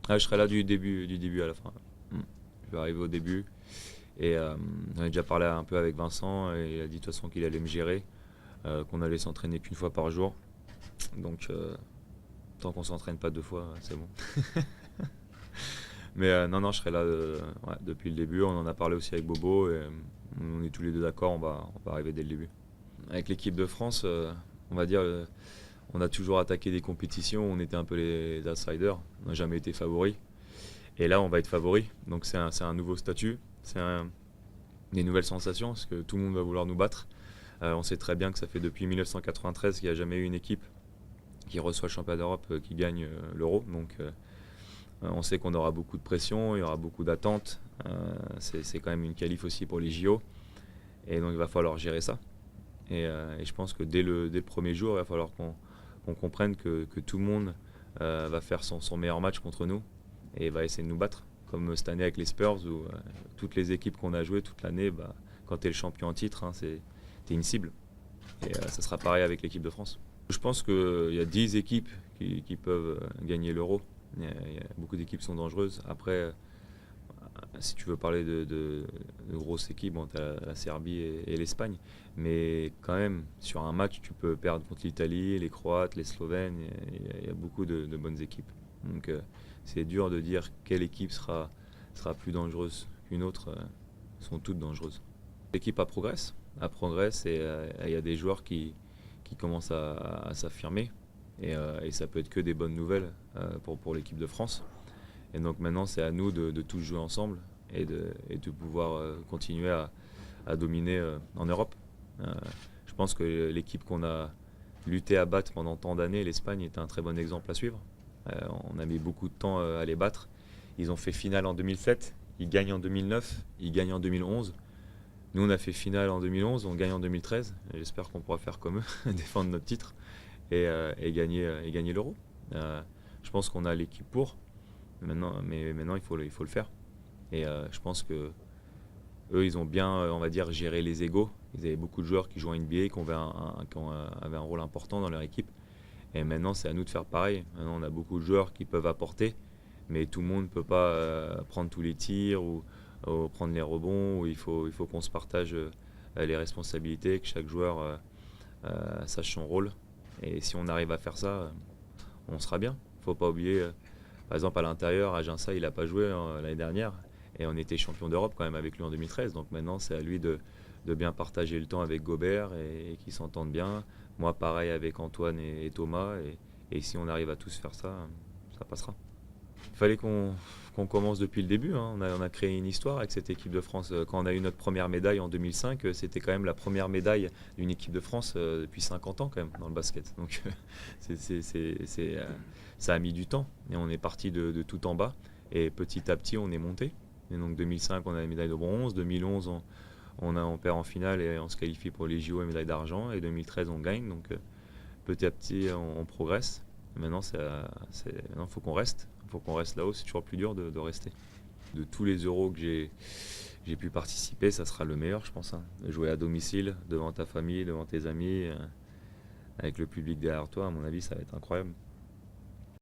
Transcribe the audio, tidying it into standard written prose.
Ah, je serai là du début à la fin. Mm. Je vais arriver au début. Et on a déjà parlé un peu avec Vincent et il a dit de toute façon qu'il allait me gérer, qu'on allait s'entraîner qu'une fois par jour. Donc tant qu'on s'entraîne pas deux fois, c'est bon. Mais non, non, je serai là ouais, depuis le début. On en a parlé aussi avec Bobo et on est tous les deux d'accord, on va arriver dès le début. Avec l'équipe de France, on va dire, on a toujours attaqué des compétitions, on était un peu les outsiders, on n'a jamais été favoris. Et là, on va être favoris, donc c'est un nouveau statut, des nouvelles sensations, parce que tout le monde va vouloir nous battre. On sait très bien que ça fait depuis 1993 qu'il n'y a jamais eu une équipe qui reçoit le championnat d'Europe qui gagne l'Euro. Donc on sait qu'on aura beaucoup de pression, il y aura beaucoup d'attentes. C'est quand même une qualif aussi pour les JO. Et donc il va falloir gérer ça. Et je pense que dès le premier jour, il va falloir qu'on comprenne que tout le monde va faire son meilleur match contre nous et va essayer de nous battre. Comme cette année avec les Spurs, où toutes les équipes qu'on a jouées toute l'année, bah, quand tu es le champion en titre, hein, t'es une cible. Et ça sera pareil avec l'équipe de France. Je pense qu'il y a 10 équipes qui peuvent gagner l'Euro. Il y a beaucoup d'équipes qui sont dangereuses. Après, si tu veux parler de grosses équipes, bon, tu as la Serbie et l'Espagne. Mais quand même, sur un match, tu peux perdre contre l'Italie, les Croates, les Slovènes. Il y a beaucoup de bonnes équipes. Donc c'est dur de dire quelle équipe sera plus dangereuse qu'une autre. Sont toutes dangereuses. L'équipe a progresse et il y a des joueurs qui commencent à s'affirmer. Et ça peut être que des bonnes nouvelles pour l'équipe de France. Et donc maintenant, c'est à nous de tous jouer ensemble et de pouvoir continuer à dominer en Europe. Euh, je pense que l'équipe qu'on a lutté à battre pendant tant d'années, l'Espagne, est un très bon exemple à suivre. On a mis beaucoup de temps à les battre. Ils ont fait finale en 2007, ils gagnent en 2009, ils gagnent en 2011. Nous, on a fait finale en 2011, on gagne en 2013. J'espère qu'on pourra faire comme eux, défendre notre titre et gagner l'Euro. Je pense qu'on a l'équipe pour. Mais maintenant, il faut le faire. Et je pense que eux, ils ont bien, on va dire, géré les égos. Ils avaient beaucoup de joueurs qui jouent en NBA, qui avaient un rôle important dans leur équipe. Et maintenant, c'est à nous de faire pareil. Maintenant, on a beaucoup de joueurs qui peuvent apporter, mais tout le monde ne peut pas prendre tous les tirs ou prendre les rebonds. Ou il faut qu'on se partage les responsabilités, que chaque joueur sache son rôle. Et si on arrive à faire ça, on sera bien. Il ne faut pas oublier, par exemple, à l'intérieur, Aginsa, il n'a pas joué l'année dernière. Et on était champion d'Europe quand même avec lui en 2013. Donc maintenant, c'est à lui de bien partager le temps avec Gobert et qu'ils s'entendent bien. Moi, pareil avec Antoine et Thomas. Et si on arrive à tous faire ça, ça passera. Il fallait qu'on commence depuis le début, hein. On a créé une histoire avec cette équipe de France. Quand on a eu notre première médaille en 2005, c'était quand même la première médaille d'une équipe de France depuis 50 ans quand même dans le basket. Donc ça a mis du temps et on est parti de tout en bas et petit à petit on est monté. Et donc 2005 on a la médaille de bronze, 2011 on perd en finale et on se qualifie pour les JO et médaille d'argent et 2013 on gagne. Donc petit à petit on progresse. Maintenant il faut qu'on reste. Il faut qu'on reste là-haut, c'est toujours plus dur de rester. De tous les euros que j'ai pu participer, ça sera le meilleur, je pense, hein. De jouer à domicile, devant ta famille, devant tes amis, avec le public derrière toi, à mon avis, ça va être incroyable.